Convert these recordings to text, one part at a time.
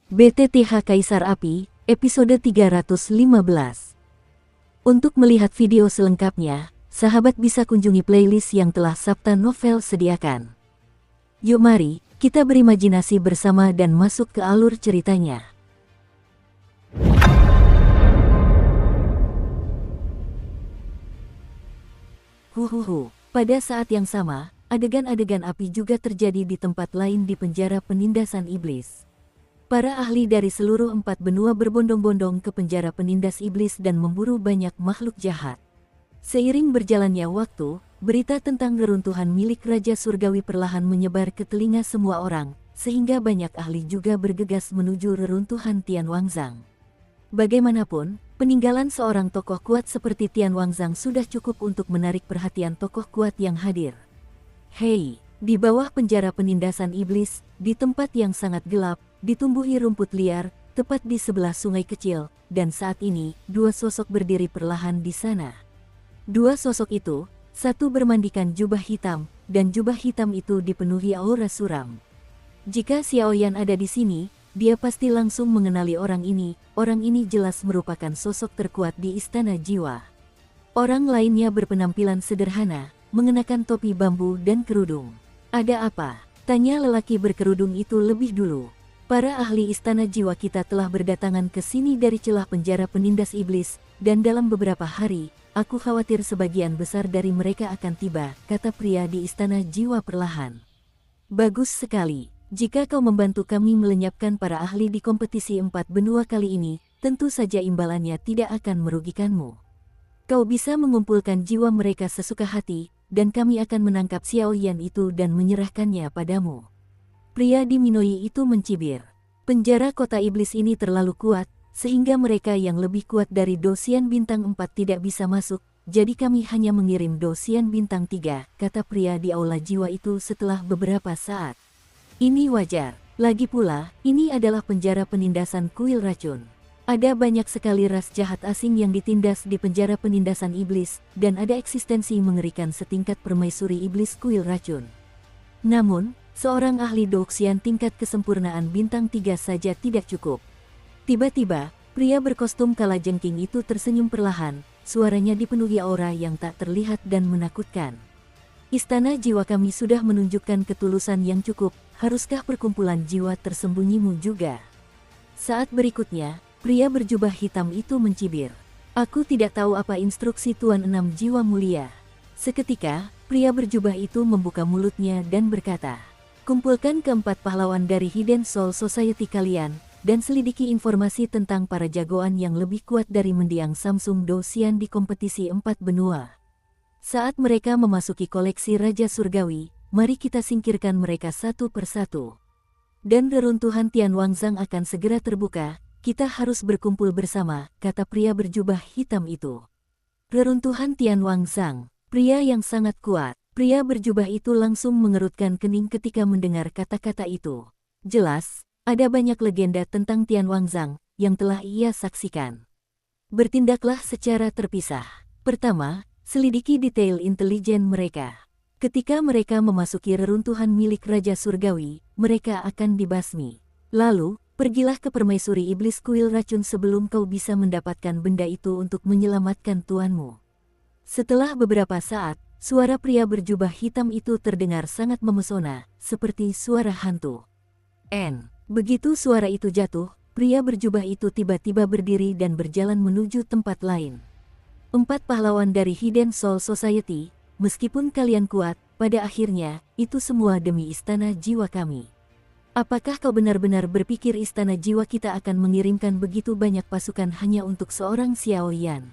BTTH Kaisar Api, episode 315. Untuk melihat video selengkapnya, sahabat bisa kunjungi playlist yang telah Sabta Novel sediakan. Yuk mari, kita berimajinasi bersama dan masuk ke alur ceritanya. Pada saat yang sama, adegan-adegan api juga terjadi di tempat lain di penjara penindasan iblis. Para ahli dari seluruh 4 benua berbondong-bondong ke penjara penindas iblis dan memburu banyak makhluk jahat. Seiring berjalannya waktu, berita tentang reruntuhan milik Raja Surgawi perlahan menyebar ke telinga semua orang, sehingga banyak ahli juga bergegas menuju reruntuhan Tian Wangzang. Bagaimanapun, peninggalan seorang tokoh kuat seperti Tian Wangzang sudah cukup untuk menarik perhatian tokoh kuat yang hadir. Hei, di bawah penjara penindasan iblis, di tempat yang sangat gelap, ditumbuhi rumput liar, tepat di sebelah sungai kecil, dan saat ini, dua sosok berdiri perlahan di sana. Dua sosok itu, satu bermandikan jubah hitam, dan jubah hitam itu dipenuhi aura suram. Jika Xiaoyan ada di sini, dia pasti langsung mengenali orang ini jelas merupakan sosok terkuat di Istana Jiwa. Orang lainnya berpenampilan sederhana, mengenakan topi bambu dan kerudung. Ada apa? Tanya lelaki berkerudung itu lebih dulu. Para ahli Istana Jiwa kita telah berdatangan ke sini dari celah penjara penindas iblis, dan dalam beberapa hari, aku khawatir sebagian besar dari mereka akan tiba, kata pria di Istana Jiwa perlahan. Bagus sekali. Jika kau membantu kami melenyapkan para ahli di kompetisi 4 benua kali ini, tentu saja imbalannya tidak akan merugikanmu. Kau bisa mengumpulkan jiwa mereka sesuka hati, dan kami akan menangkap Xiaoyan itu dan menyerahkannya padamu. Pria di Minoi itu mencibir. Penjara kota iblis ini terlalu kuat, sehingga mereka yang lebih kuat dari Dosian Bintang 4 tidak bisa masuk, jadi kami hanya mengirim Dosian Bintang 3, kata pria di aula jiwa itu setelah beberapa saat. Ini wajar. Lagi pula, ini adalah penjara penindasan kuil racun. Ada banyak sekali ras jahat asing yang ditindas di penjara penindasan iblis, dan ada eksistensi mengerikan setingkat permaisuri iblis kuil racun. Namun, seorang ahli Doxian tingkat kesempurnaan bintang 3 saja tidak cukup. Tiba-tiba, pria berkostum kalajengking itu tersenyum perlahan, suaranya dipenuhi aura yang tak terlihat dan menakutkan. Istana Jiwa kami sudah menunjukkan ketulusan yang cukup, haruskah perkumpulan jiwa tersembunyimu juga? Saat berikutnya, pria berjubah hitam itu mencibir. Aku tidak tahu apa instruksi Tuan 6 Jiwa Mulia. Seketika, pria berjubah itu membuka mulutnya dan berkata, kumpulkan keempat pahlawan dari Hidden Soul Society kalian, dan selidiki informasi tentang para jagoan yang lebih kuat dari mendiang Samsung Dosian di kompetisi 4 benua. Saat mereka memasuki koleksi Raja Surgawi, mari kita singkirkan mereka satu persatu. Dan reruntuhan Tian Wangzang akan segera terbuka, kita harus berkumpul bersama, kata pria berjubah hitam itu. Reruntuhan Tian Wangzang, pria yang sangat kuat. Pria berjubah itu langsung mengerutkan kening ketika mendengar kata-kata itu. Jelas, ada banyak legenda tentang Tian Wangzang yang telah ia saksikan. Bertindaklah secara terpisah. Pertama, selidiki detail intelijen mereka. Ketika mereka memasuki reruntuhan milik Raja Surgawi, mereka akan dibasmi. Lalu, pergilah ke permaisuri iblis kuil racun sebelum kau bisa mendapatkan benda itu untuk menyelamatkan tuanmu. Setelah beberapa saat, suara pria berjubah hitam itu terdengar sangat memesona, seperti suara hantu. Begitu suara itu jatuh, pria berjubah itu tiba-tiba berdiri dan berjalan menuju tempat lain. 4 pahlawan dari Hidden Soul Society, meskipun kalian kuat, pada akhirnya, itu semua demi Istana Jiwa kami. Apakah kau benar-benar berpikir Istana Jiwa kita akan mengirimkan begitu banyak pasukan hanya untuk seorang Xiaoyan?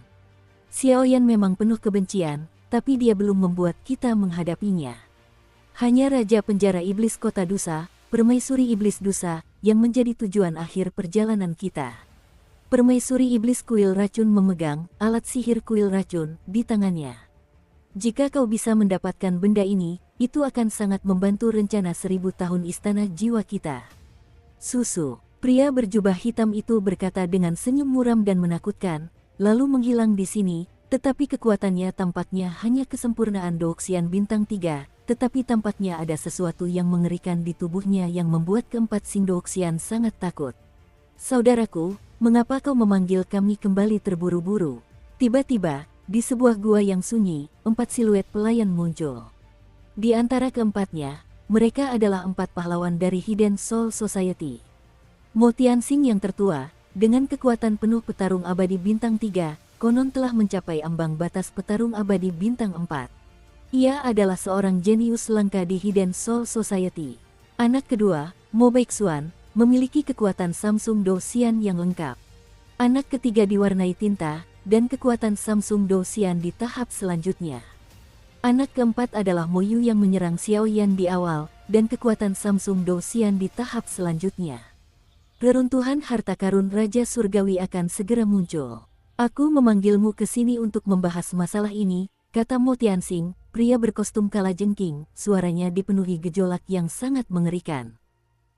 Xiaoyan memang penuh kebencian, tapi dia belum membuat kita menghadapinya. Hanya Raja Penjara Iblis Kota Dusa, Permaisuri Iblis Dusa, yang menjadi tujuan akhir perjalanan kita. Permaisuri Iblis Kuil Racun memegang alat sihir kuil racun di tangannya. Jika kau bisa mendapatkan benda ini, itu akan sangat membantu rencana 1000 tahun Istana Jiwa kita. Susu, pria berjubah hitam itu berkata dengan senyum muram dan menakutkan, lalu menghilang di sini, tetapi kekuatannya tampaknya hanya kesempurnaan Doxian Bintang 3, tetapi tampaknya ada sesuatu yang mengerikan di tubuhnya yang membuat keempat Sing Doxian sangat takut. Saudaraku, mengapa kau memanggil kami kembali terburu-buru? Tiba-tiba, di sebuah gua yang sunyi, 4 siluet pelayan muncul. Di antara keempatnya, mereka adalah 4 pahlawan dari Hidden Soul Society. Mo Tianxing yang tertua, dengan kekuatan penuh petarung abadi bintang 3, konon telah mencapai ambang batas petarung abadi bintang 4. Ia adalah seorang jenius langka di Hidden Soul Society. Anak kedua, Mo Baixuan, memiliki kekuatan Samsung Do Xian yang lengkap. Anak ketiga diwarnai tinta, dan kekuatan Samsung Do Xian di tahap selanjutnya. Anak keempat adalah Mo Yu yang menyerang Xiao Yan di awal, dan kekuatan Samsung Do Xian di tahap selanjutnya. Reruntuhan harta karun Raja Surgawi akan segera muncul. Aku memanggilmu ke sini untuk membahas masalah ini, kata Mo Tianxing, pria berkostum kalajengking, suaranya dipenuhi gejolak yang sangat mengerikan.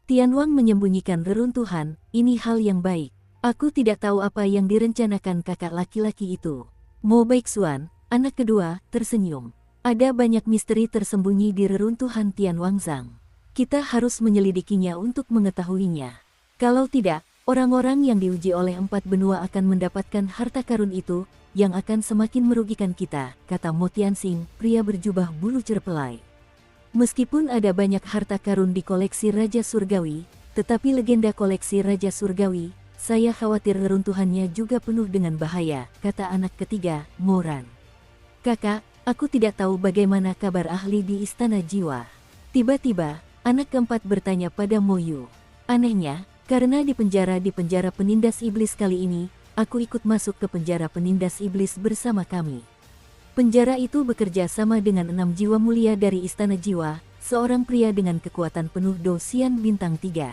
Tianwang menyembunyikan reruntuhan, ini hal yang baik. Aku tidak tahu apa yang direncanakan kakak laki-laki itu. Mo Baixuan, anak kedua, tersenyum. Ada banyak misteri tersembunyi di reruntuhan Tianwang Zhang. Kita harus menyelidikinya untuk mengetahuinya. Kalau tidak, orang-orang yang diuji oleh 4 benua akan mendapatkan harta karun itu, yang akan semakin merugikan kita, kata Mo Tianxing, pria berjubah bulu cerpelai. Meskipun ada banyak harta karun di koleksi Raja Surgawi, tetapi legenda koleksi Raja Surgawi, saya khawatir reruntuhannya juga penuh dengan bahaya, kata anak ketiga, Moran. Kakak, aku tidak tahu bagaimana kabar ahli di Istana Jiwa. Tiba-tiba, anak keempat bertanya pada Mo Yu. Anehnya, karena di penjara penindas iblis kali ini, aku ikut masuk ke penjara penindas iblis bersama kami. Penjara itu bekerja sama dengan 6 jiwa mulia dari Istana Jiwa, seorang pria dengan kekuatan penuh Do Xian bintang 3.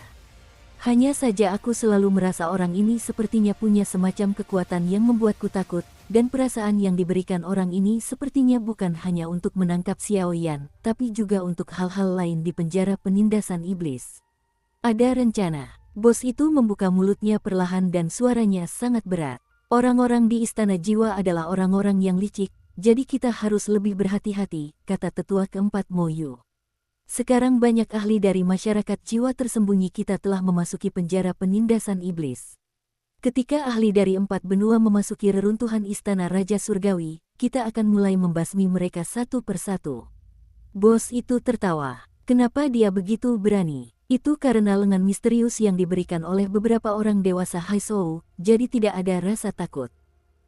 Hanya saja aku selalu merasa orang ini sepertinya punya semacam kekuatan yang membuatku takut, dan perasaan yang diberikan orang ini sepertinya bukan hanya untuk menangkap Xiao Yan, tapi juga untuk hal-hal lain di penjara penindasan iblis. Ada rencana. Bos itu membuka mulutnya perlahan dan suaranya sangat berat. Orang-orang di Istana Jiwa adalah orang-orang yang licik, jadi kita harus lebih berhati-hati, kata tetua keempat Mo Yu. Sekarang banyak ahli dari masyarakat jiwa tersembunyi kita telah memasuki penjara penindasan iblis. Ketika ahli dari 4 benua memasuki reruntuhan Istana Raja Surgawi, kita akan mulai membasmi mereka satu persatu. Bos itu tertawa. Kenapa dia begitu berani? Itu karena lengan misterius yang diberikan oleh beberapa orang dewasa Haisou, jadi tidak ada rasa takut.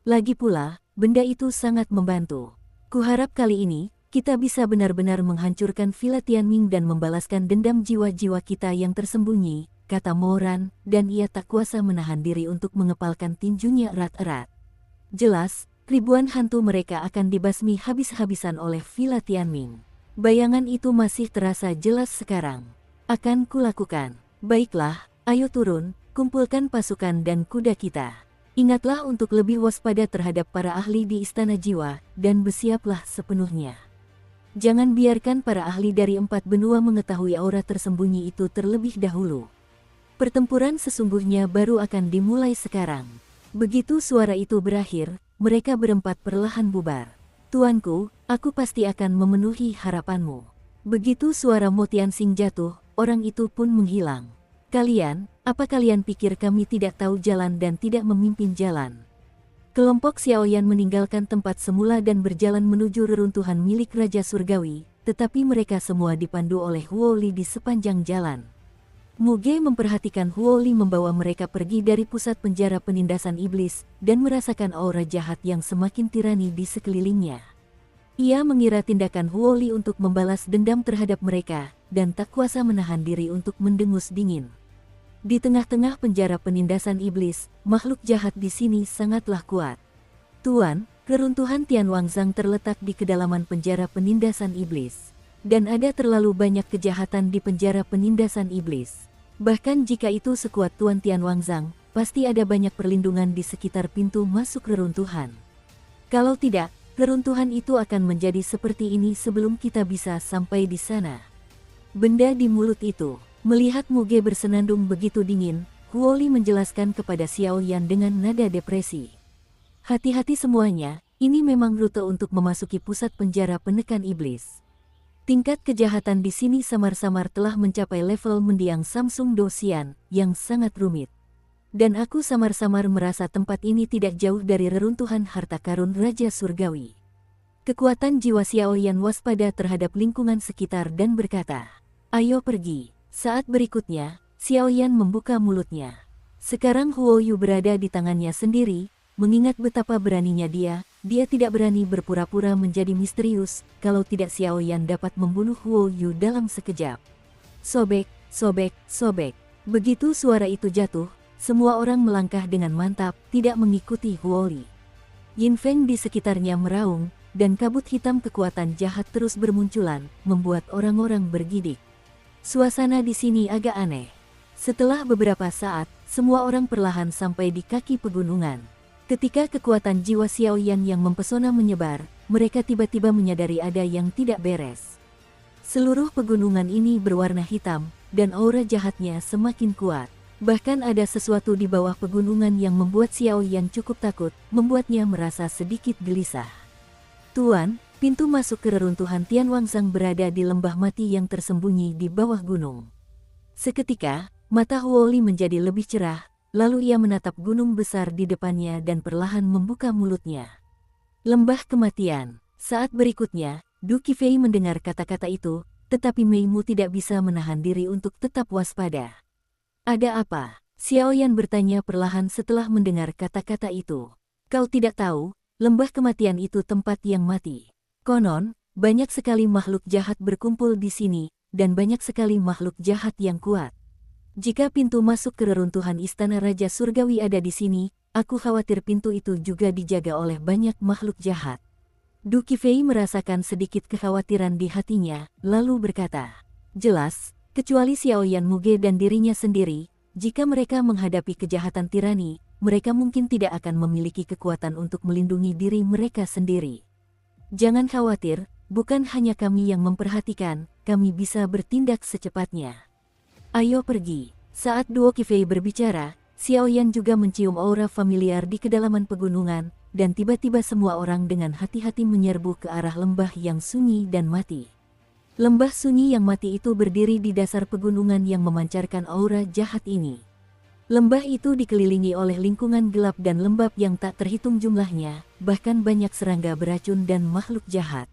Lagi pula, benda itu sangat membantu. Kuharap kali ini, kita bisa benar-benar menghancurkan Villa Tianming dan membalaskan dendam jiwa-jiwa kita yang tersembunyi, kata Moran, dan ia tak kuasa menahan diri untuk mengepalkan tinjunya erat-erat. Jelas, ribuan hantu mereka akan dibasmi habis-habisan oleh Villa Tianming. Bayangan itu masih terasa jelas sekarang. Akan kulakukan. Baiklah, ayo turun, kumpulkan pasukan dan kuda kita. Ingatlah untuk lebih waspada terhadap para ahli di Istana Jiwa, dan bersiaplah sepenuhnya. Jangan biarkan para ahli dari 4 benua mengetahui aura tersembunyi itu terlebih dahulu. Pertempuran sesungguhnya baru akan dimulai sekarang. Begitu suara itu berakhir, mereka berempat perlahan bubar. Tuanku, aku pasti akan memenuhi harapanmu. Begitu suara Mo Tianxing jatuh, orang itu pun menghilang. Kalian, apa kalian pikir kami tidak tahu jalan dan tidak memimpin jalan? Kelompok Xiao Yan meninggalkan tempat semula dan berjalan menuju reruntuhan milik Raja Surgawi, tetapi mereka semua dipandu oleh Huo Li di sepanjang jalan. Muge memperhatikan Huo Li membawa mereka pergi dari pusat penjara penindasan iblis, dan merasakan aura jahat yang semakin tirani di sekelilingnya. Ia mengira tindakan Huo Li untuk membalas dendam terhadap mereka, dan tak kuasa menahan diri untuk mendengus dingin. Di tengah-tengah penjara penindasan iblis, makhluk jahat di sini sangatlah kuat. Tuan, reruntuhan Tianwang Zhang terletak di kedalaman penjara penindasan iblis. Dan ada terlalu banyak kejahatan di penjara penindasan iblis. Bahkan jika itu sekuat Tuan Tianwang Zhang, pasti ada banyak perlindungan di sekitar pintu masuk reruntuhan. Kalau tidak, reruntuhan itu akan menjadi seperti ini sebelum kita bisa sampai di sana. Benda di mulut itu, melihat Muge bersenandung begitu dingin, Huo Li menjelaskan kepada Xiao Yan dengan nada depresi. Hati-hati semuanya, ini memang rute untuk memasuki pusat penjara penekan iblis. Tingkat kejahatan di sini samar-samar telah mencapai level mendiang Samsung Do Xian, yang sangat rumit. Dan aku samar-samar merasa tempat ini tidak jauh dari reruntuhan harta karun Raja Surgawi. Kekuatan jiwa Xiaoyan waspada terhadap lingkungan sekitar dan berkata, "Ayo pergi." Saat berikutnya, Xiaoyan membuka mulutnya. Sekarang Huo Yu berada di tangannya sendiri, mengingat betapa beraninya dia tidak berani berpura-pura menjadi misterius, kalau tidak Xiaoyan dapat membunuh Huo Yu dalam sekejap. Sobek, sobek, sobek. Begitu suara itu jatuh, semua orang melangkah dengan mantap, tidak mengikuti Huo Li. Yin Feng di sekitarnya meraung, dan kabut hitam kekuatan jahat terus bermunculan, membuat orang-orang bergidik. Suasana di sini agak aneh. Setelah beberapa saat, semua orang perlahan sampai di kaki pegunungan. Ketika kekuatan jiwa Xiaoyan yang mempesona menyebar, mereka tiba-tiba menyadari ada yang tidak beres. Seluruh pegunungan ini berwarna hitam, dan aura jahatnya semakin kuat. Bahkan ada sesuatu di bawah pegunungan yang membuat Xiaoyan cukup takut, membuatnya merasa sedikit gelisah. "Tuan, pintu masuk ke reruntuhan Tianwangsang berada di lembah mati yang tersembunyi di bawah gunung." Seketika, mata Huo Li menjadi lebih cerah, lalu ia menatap gunung besar di depannya dan perlahan membuka mulutnya. "Lembah kematian." Saat berikutnya, Du Qifei mendengar kata-kata itu, tetapi Mei Mu tidak bisa menahan diri untuk tetap waspada. "Ada apa?" Xiaoyan bertanya perlahan setelah mendengar kata-kata itu. "Kau tidak tahu, lembah kematian itu tempat yang mati. Konon, banyak sekali makhluk jahat berkumpul di sini, dan banyak sekali makhluk jahat yang kuat. Jika pintu masuk ke reruntuhan Istana Raja Surgawi ada di sini, aku khawatir pintu itu juga dijaga oleh banyak makhluk jahat." Du Qifei merasakan sedikit kekhawatiran di hatinya, lalu berkata, "Jelas, kecuali Xiaoyan Muge dan dirinya sendiri, jika mereka menghadapi kejahatan tirani, mereka mungkin tidak akan memiliki kekuatan untuk melindungi diri mereka sendiri. Jangan khawatir, bukan hanya kami yang memperhatikan, kami bisa bertindak secepatnya. Ayo pergi." Saat Duo Qifei berbicara, Xiaoyan juga mencium aura familiar di kedalaman pegunungan, dan tiba-tiba semua orang dengan hati-hati menyerbu ke arah lembah yang sunyi dan mati. Lembah sunyi yang mati itu berdiri di dasar pegunungan yang memancarkan aura jahat ini. Lembah itu dikelilingi oleh lingkungan gelap dan lembab yang tak terhitung jumlahnya, bahkan banyak serangga beracun dan makhluk jahat.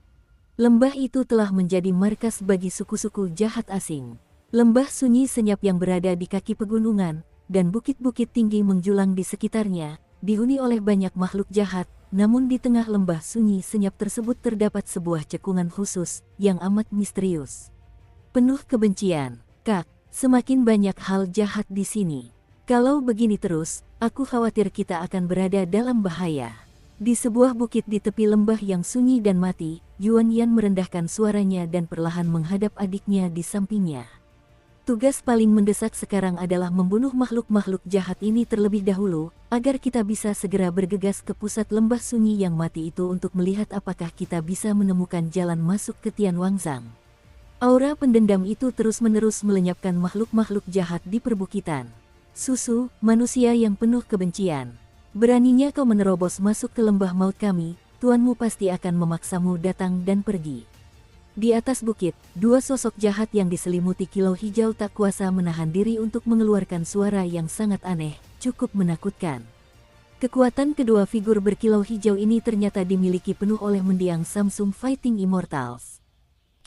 Lembah itu telah menjadi markas bagi suku-suku jahat asing. Lembah sunyi senyap yang berada di kaki pegunungan, dan bukit-bukit tinggi menjulang di sekitarnya, dihuni oleh banyak makhluk jahat, namun di tengah lembah sunyi senyap tersebut terdapat sebuah cekungan khusus, yang amat misterius. Penuh kebencian. "Kak, semakin banyak hal jahat di sini. Kalau begini terus, aku khawatir kita akan berada dalam bahaya." Di sebuah bukit di tepi lembah yang sunyi dan mati, Yuan Yan merendahkan suaranya dan perlahan menghadap adiknya di sampingnya. "Tugas paling mendesak sekarang adalah membunuh makhluk-makhluk jahat ini terlebih dahulu, agar kita bisa segera bergegas ke pusat lembah sunyi yang mati itu untuk melihat apakah kita bisa menemukan jalan masuk ke Tianwangsang." Aura pendendam itu terus-menerus melenyapkan makhluk-makhluk jahat di perbukitan. "Susu, manusia yang penuh kebencian. Beraninya kau menerobos masuk ke lembah maut kami, tuanmu pasti akan memaksamu datang dan pergi." Di atas bukit, dua sosok jahat yang diselimuti kilau hijau tak kuasa menahan diri untuk mengeluarkan suara yang sangat aneh, cukup menakutkan. Kekuatan kedua figur berkilau hijau ini ternyata dimiliki penuh oleh mendiang Samsung Fighting Immortals.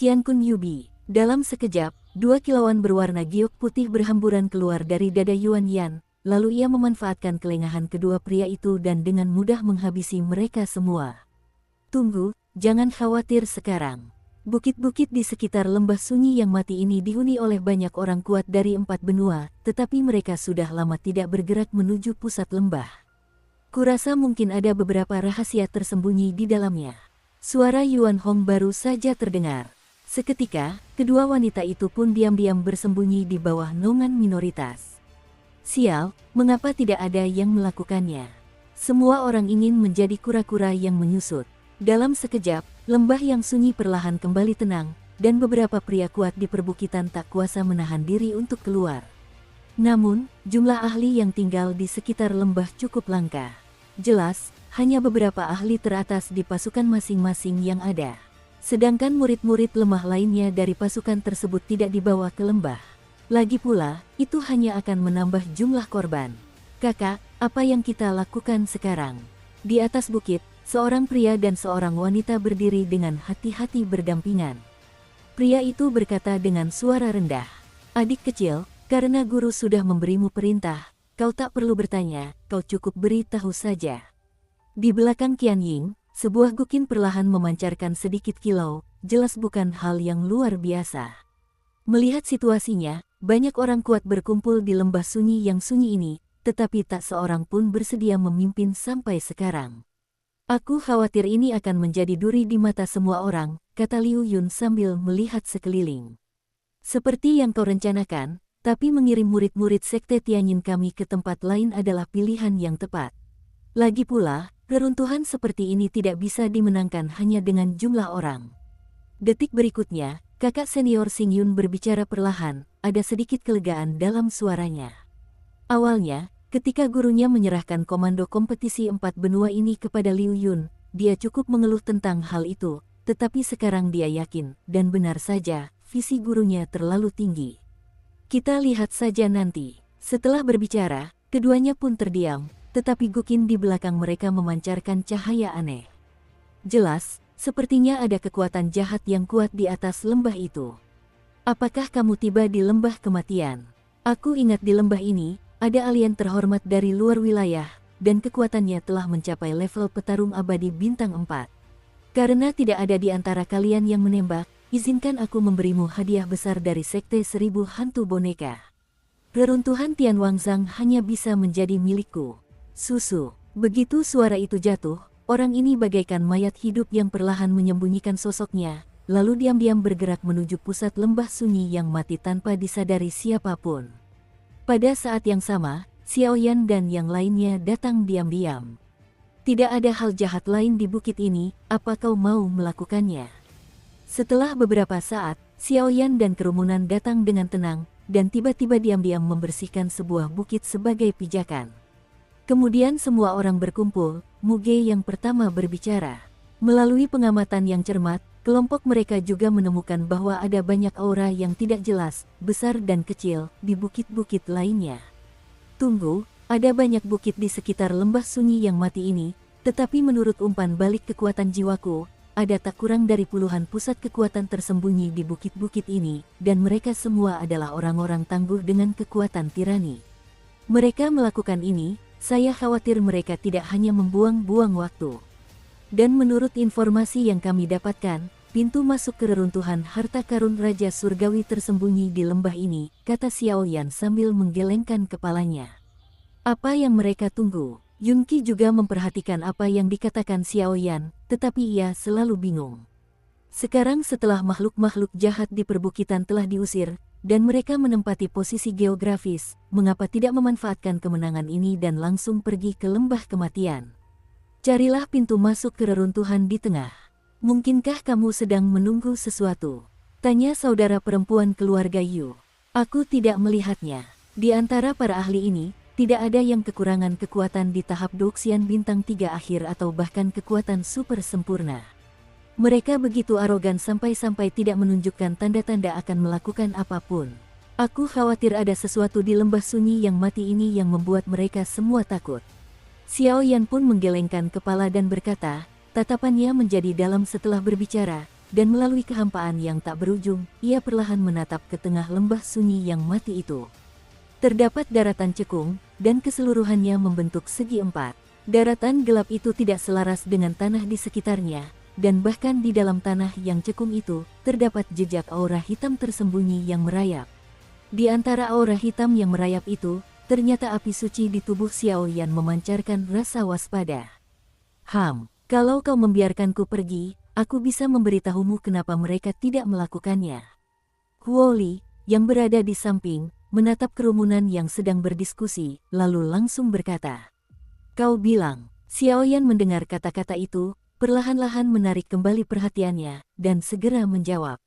Qiankun Yubi. Dalam sekejap, dua kilauan berwarna giok putih berhamburan keluar dari dada Yuan Yan, lalu ia memanfaatkan kelengahan kedua pria itu dan dengan mudah menghabisi mereka semua. "Tunggu, jangan khawatir sekarang. Bukit-bukit di sekitar lembah sunyi yang mati ini dihuni oleh banyak orang kuat dari 4 benua, tetapi mereka sudah lama tidak bergerak menuju pusat lembah. Kurasa mungkin ada beberapa rahasia tersembunyi di dalamnya." Suara Yuan Hong baru saja terdengar. Seketika, kedua wanita itu pun diam-diam bersembunyi di bawah naungan minoritas. "Sial, mengapa tidak ada yang melakukannya? Semua orang ingin menjadi kura-kura yang menyusut." Dalam sekejap, lembah yang sunyi perlahan kembali tenang, dan beberapa pria kuat di perbukitan tak kuasa menahan diri untuk keluar. Namun, jumlah ahli yang tinggal di sekitar lembah cukup langka. Jelas, hanya beberapa ahli teratas di pasukan masing-masing yang ada. Sedangkan murid-murid lemah lainnya dari pasukan tersebut tidak dibawa ke lembah. Lagi pula, itu hanya akan menambah jumlah korban. Kakak, apa yang kita lakukan sekarang? Di atas bukit, seorang pria dan seorang wanita berdiri dengan hati-hati berdampingan. Pria itu berkata dengan suara rendah, "Adik kecil, karena guru sudah memberimu perintah, kau tak perlu bertanya, kau cukup beri tahu saja." Di belakang Qian Ying, sebuah gukin perlahan memancarkan sedikit kilau, jelas bukan hal yang luar biasa. Melihat situasinya, banyak orang kuat berkumpul di lembah sunyi yang sunyi ini, tetapi tak seorang pun bersedia memimpin sampai sekarang. "Aku khawatir ini akan menjadi duri di mata semua orang," kata Liu Yun sambil melihat sekeliling. "Seperti yang kau rencanakan, tapi mengirim murid-murid sekte Tianyin kami ke tempat lain adalah pilihan yang tepat. Lagi pula, reruntuhan seperti ini tidak bisa dimenangkan hanya dengan jumlah orang." Detik berikutnya, kakak senior Xing Yun berbicara perlahan, ada sedikit kelegaan dalam suaranya. Awalnya, ketika gurunya menyerahkan komando kompetisi 4 benua ini kepada Liu Yun, dia cukup mengeluh tentang hal itu, tetapi sekarang dia yakin, dan benar saja, visi gurunya terlalu tinggi. "Kita lihat saja nanti." Setelah berbicara, keduanya pun terdiam, tetapi gukin di belakang mereka memancarkan cahaya aneh. Jelas, sepertinya ada kekuatan jahat yang kuat di atas lembah itu. "Apakah kamu tiba di lembah kematian? Aku ingat di lembah ini, ada alien terhormat dari luar wilayah, dan kekuatannya telah mencapai level petarung abadi bintang 4. Karena tidak ada di antara kalian yang menembak, izinkan aku memberimu hadiah besar dari Sekte 1000 Hantu Boneka. Reruntuhan Tian Wangzang hanya bisa menjadi milikku." Susu. Begitu suara itu jatuh, orang ini bagaikan mayat hidup yang perlahan menyembunyikan sosoknya, lalu diam-diam bergerak menuju pusat lembah sunyi yang mati tanpa disadari siapapun. Pada saat yang sama, Xiaoyan dan yang lainnya datang diam-diam. "Tidak ada hal jahat lain di bukit ini, apa kau mau melakukannya?" Setelah beberapa saat, Xiaoyan dan kerumunan datang dengan tenang, dan tiba-tiba diam-diam membersihkan sebuah bukit sebagai pijakan. Kemudian semua orang berkumpul, Muge yang pertama berbicara. Melalui pengamatan yang cermat, kelompok mereka juga menemukan bahwa ada banyak aura yang tidak jelas, besar dan kecil, di bukit-bukit lainnya. "Tunggu, ada banyak bukit di sekitar lembah sunyi yang mati ini, tetapi menurut umpan balik kekuatan jiwaku, ada tak kurang dari puluhan pusat kekuatan tersembunyi di bukit-bukit ini, dan mereka semua adalah orang-orang tangguh dengan kekuatan tirani. Mereka melakukan ini, saya khawatir mereka tidak hanya membuang-buang waktu. Dan menurut informasi yang kami dapatkan, pintu masuk ke reruntuhan harta karun Raja Surgawi tersembunyi di lembah ini," kata Xiaoyan sambil menggelengkan kepalanya. "Apa yang mereka tunggu?" Yunqi juga memperhatikan apa yang dikatakan Xiaoyan, tetapi ia selalu bingung. Sekarang setelah makhluk-makhluk jahat di perbukitan telah diusir, dan mereka menempati posisi geografis, mengapa tidak memanfaatkan kemenangan ini dan langsung pergi ke lembah kematian? "Carilah pintu masuk ke reruntuhan di tengah. Mungkinkah kamu sedang menunggu sesuatu?" tanya saudara perempuan keluarga Yu. "Aku tidak melihatnya. Di antara para ahli ini, tidak ada yang kekurangan kekuatan di tahap Doxian bintang 3 akhir atau bahkan kekuatan super sempurna. Mereka begitu arogan sampai-sampai tidak menunjukkan tanda-tanda akan melakukan apapun. Aku khawatir ada sesuatu di lembah sunyi yang mati ini yang membuat mereka semua takut." Xiaoyan pun menggelengkan kepala dan berkata, tatapannya menjadi dalam setelah berbicara, dan melalui kehampaan yang tak berujung, ia perlahan menatap ke tengah lembah sunyi yang mati itu. Terdapat daratan cekung, dan keseluruhannya membentuk segi 4. Daratan gelap itu tidak selaras dengan tanah di sekitarnya, dan bahkan di dalam tanah yang cekung itu, terdapat jejak aura hitam tersembunyi yang merayap. Di antara aura hitam yang merayap itu, ternyata api suci di tubuh Xiaoyan memancarkan rasa waspada. Kalau kau membiarkanku pergi, aku bisa memberitahumu kenapa mereka tidak melakukannya." Huo Li, yang berada di samping, menatap kerumunan yang sedang berdiskusi, lalu langsung berkata, "Kau bilang?" Xiaoyan mendengar kata-kata itu, perlahan-lahan menarik kembali perhatiannya, dan segera menjawab.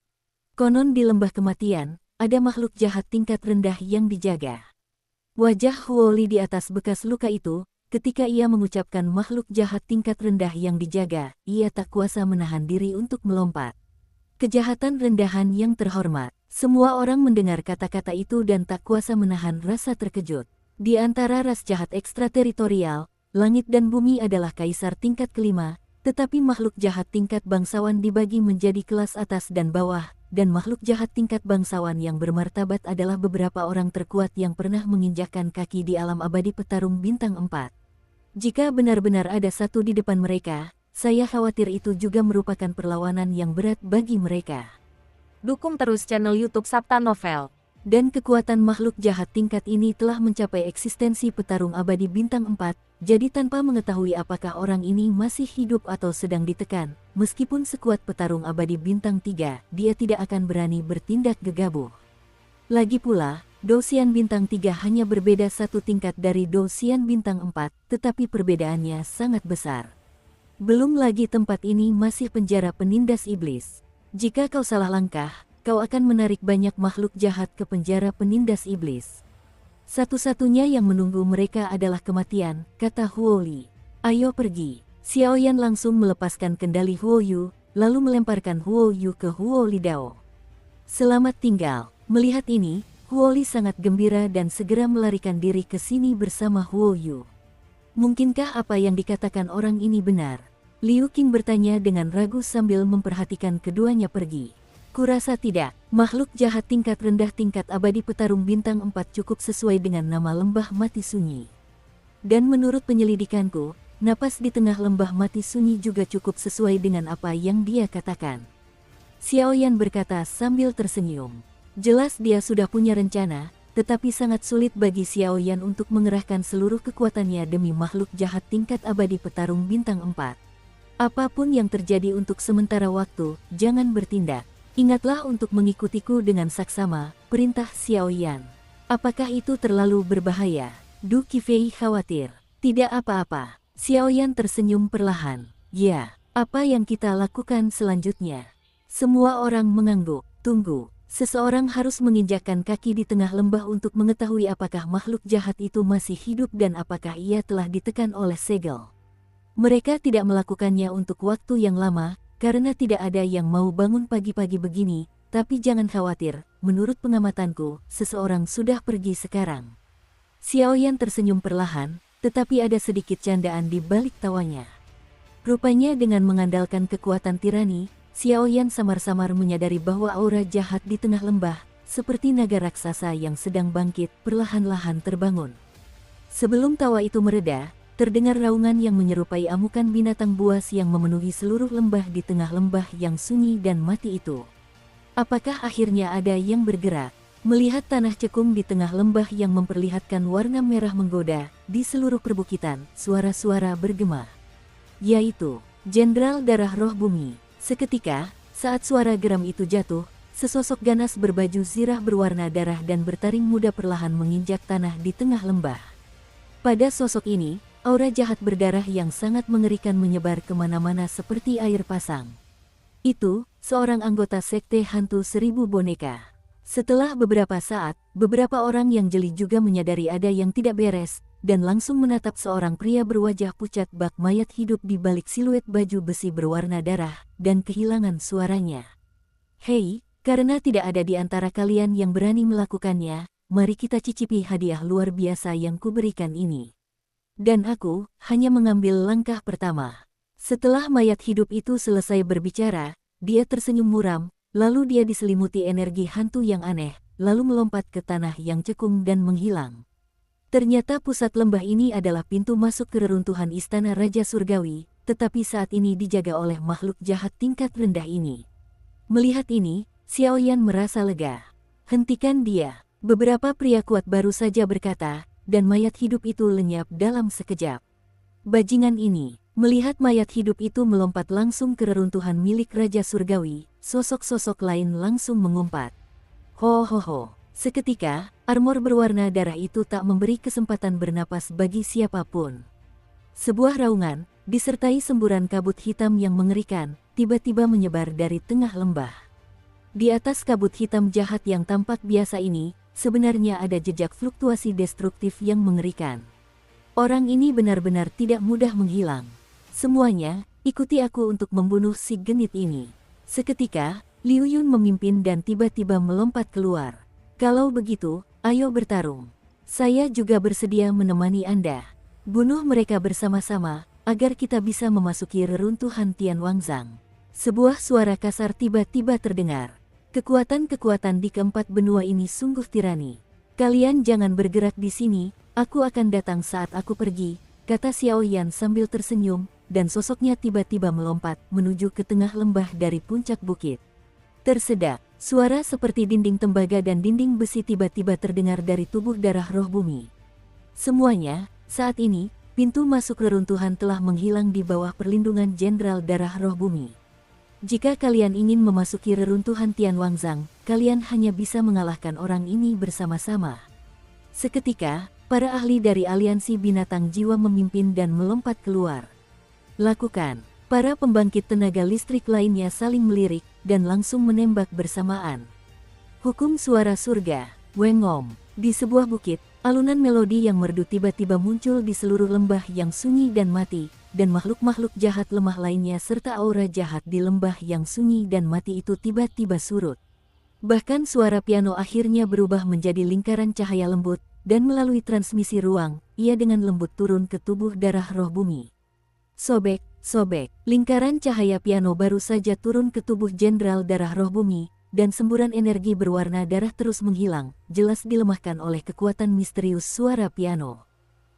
"Konon di lembah kematian, ada makhluk jahat tingkat rendah yang dijaga." Wajah Huo Li di atas bekas luka itu, ketika ia mengucapkan makhluk jahat tingkat rendah yang dijaga, ia tak kuasa menahan diri untuk melompat. Kejahatan rendahan yang terhormat. Semua orang mendengar kata-kata itu dan tak kuasa menahan rasa terkejut. Di antara ras jahat ekstrateritorial, langit dan bumi adalah kaisar tingkat kelima, tetapi makhluk jahat tingkat bangsawan dibagi menjadi kelas atas dan bawah, dan makhluk jahat tingkat bangsawan yang bermartabat adalah beberapa orang terkuat yang pernah menginjakkan kaki di alam abadi petarung bintang 4. Jika benar-benar ada satu di depan mereka, saya khawatir itu juga merupakan perlawanan yang berat bagi mereka. Dukung terus channel YouTube Sabta Novel. Dan kekuatan makhluk jahat tingkat ini telah mencapai eksistensi petarung abadi bintang 4, jadi tanpa mengetahui apakah orang ini masih hidup atau sedang ditekan, meskipun sekuat petarung abadi bintang 3, dia tidak akan berani bertindak gegabah. Lagi pula, Dosian bintang 3 hanya berbeda satu tingkat dari Dosian bintang 4, tetapi perbedaannya sangat besar. Belum lagi tempat ini masih penjara penindas iblis. Jika kau salah langkah, kau akan menarik banyak makhluk jahat ke penjara penindas iblis. Satu-satunya yang menunggu mereka adalah kematian, kata Huo Li. Ayo pergi. Xiao Yan langsung melepaskan kendali Huo Yu, lalu melemparkan Huo Yu ke Huo Li Dao. Selamat tinggal. Melihat ini, Huo Li sangat gembira dan segera melarikan diri ke sini bersama Huo Yu. Mungkinkah apa yang dikatakan orang ini benar? Liu Qing bertanya dengan ragu sambil memperhatikan keduanya pergi. Kurasa tidak, makhluk jahat tingkat rendah tingkat abadi petarung bintang 4 cukup sesuai dengan nama lembah mati sunyi. Dan menurut penyelidikanku, napas di tengah lembah mati sunyi juga cukup sesuai dengan apa yang dia katakan. Xiao Yan berkata sambil tersenyum. Jelas dia sudah punya rencana, tetapi sangat sulit bagi Xiao Yan untuk mengerahkan seluruh kekuatannya demi makhluk jahat tingkat abadi petarung bintang 4. Apapun yang terjadi untuk sementara waktu, jangan bertindak. Ingatlah untuk mengikutiku dengan saksama, perintah Xiao Yan. Apakah itu terlalu berbahaya? Du Qifei khawatir. Tidak apa-apa. Xiao Yan tersenyum perlahan. Ya, apa yang kita lakukan selanjutnya? Semua orang mengangguk. Tunggu, seseorang harus menginjakkan kaki di tengah lembah untuk mengetahui apakah makhluk jahat itu masih hidup dan apakah ia telah ditekan oleh segel. Mereka tidak melakukannya untuk waktu yang lama, karena tidak ada yang mau bangun pagi-pagi begini, tapi jangan khawatir, menurut pengamatanku, seseorang sudah pergi sekarang. Xiao Yan tersenyum perlahan, tetapi ada sedikit candaan di balik tawanya. Rupanya dengan mengandalkan kekuatan tirani, Xiao Yan samar-samar menyadari bahwa aura jahat di tengah lembah, seperti naga raksasa yang sedang bangkit, perlahan-lahan terbangun. Sebelum tawa itu mereda, terdengar raungan yang menyerupai amukan binatang buas yang memenuhi seluruh lembah di tengah lembah yang sunyi dan mati itu. Apakah akhirnya ada yang bergerak? Melihat tanah cekung di tengah lembah yang memperlihatkan warna merah menggoda, di seluruh perbukitan, suara-suara bergema. Yaitu, Jenderal Darah Roh Bumi. Seketika, saat suara geram itu jatuh, sesosok ganas berbaju zirah berwarna darah dan bertaring muda perlahan menginjak tanah di tengah lembah. Pada sosok ini, aura jahat berdarah yang sangat mengerikan menyebar kemana-mana seperti air pasang. Itu, seorang anggota sekte hantu 1000 boneka. Setelah beberapa saat, beberapa orang yang jeli juga menyadari ada yang tidak beres, dan langsung menatap seorang pria berwajah pucat bak mayat hidup di balik siluet baju besi berwarna darah, dan kehilangan suaranya. Hei, karena tidak ada di antara kalian yang berani melakukannya, mari kita cicipi hadiah luar biasa yang kuberikan ini. Dan aku hanya mengambil langkah pertama. Setelah mayat hidup itu selesai berbicara, dia tersenyum muram, lalu dia diselimuti energi hantu yang aneh, lalu melompat ke tanah yang cekung dan menghilang. Ternyata pusat lembah ini adalah pintu masuk ke reruntuhan istana Raja Surgawi, tetapi saat ini dijaga oleh makhluk jahat tingkat rendah ini. Melihat ini, Xiao Yan merasa lega. Hentikan dia. Beberapa pria kuat baru saja berkata, dan mayat hidup itu lenyap dalam sekejap. Bajingan ini, melihat mayat hidup itu melompat langsung ke reruntuhan milik Raja Surgawi, sosok-sosok lain langsung mengumpat. Ho ho ho. Seketika, armor berwarna darah itu tak memberi kesempatan bernapas bagi siapapun. Sebuah raungan, disertai semburan kabut hitam yang mengerikan, tiba-tiba menyebar dari tengah lembah. Di atas kabut hitam jahat yang tampak biasa ini, sebenarnya ada jejak fluktuasi destruktif yang mengerikan. Orang ini benar-benar tidak mudah menghilang. Semuanya, ikuti aku untuk membunuh si genit ini. Seketika, Liu Yun memimpin dan tiba-tiba melompat keluar. Kalau begitu, ayo bertarung. Saya juga bersedia menemani Anda. Bunuh mereka bersama-sama, agar kita bisa memasuki reruntuhan Tianwangzang. Sebuah suara kasar tiba-tiba terdengar. Kekuatan-kekuatan di keempat benua ini sungguh tirani. Kalian jangan bergerak di sini, aku akan datang saat aku pergi, kata Xiao Yan sambil tersenyum, dan sosoknya tiba-tiba melompat menuju ke tengah lembah dari puncak bukit. Tersedak, suara seperti dinding tembaga dan dinding besi tiba-tiba terdengar dari tubuh darah roh bumi. Semuanya, saat ini, pintu masuk reruntuhan telah menghilang di bawah perlindungan Jenderal Darah Roh Bumi. Jika kalian ingin memasuki reruntuhan Tianwangzang, kalian hanya bisa mengalahkan orang ini bersama-sama. Seketika, para ahli dari aliansi binatang jiwa memimpin dan melompat keluar. Lakukan. Para pembangkit tenaga listrik lainnya saling melirik dan langsung menembak bersamaan. Hukum suara surga, Wengom. Di sebuah bukit, alunan melodi yang merdu tiba-tiba muncul di seluruh lembah yang sunyi dan mati, dan makhluk-makhluk jahat lemah lainnya serta aura jahat di lembah yang sunyi dan mati itu tiba-tiba surut. Bahkan suara piano akhirnya berubah menjadi lingkaran cahaya lembut, dan melalui transmisi ruang, ia dengan lembut turun ke tubuh darah roh bumi. Sobek, sobek, lingkaran cahaya piano baru saja turun ke tubuh Jenderal Darah Roh Bumi, dan semburan energi berwarna darah terus menghilang, jelas dilemahkan oleh kekuatan misterius suara piano.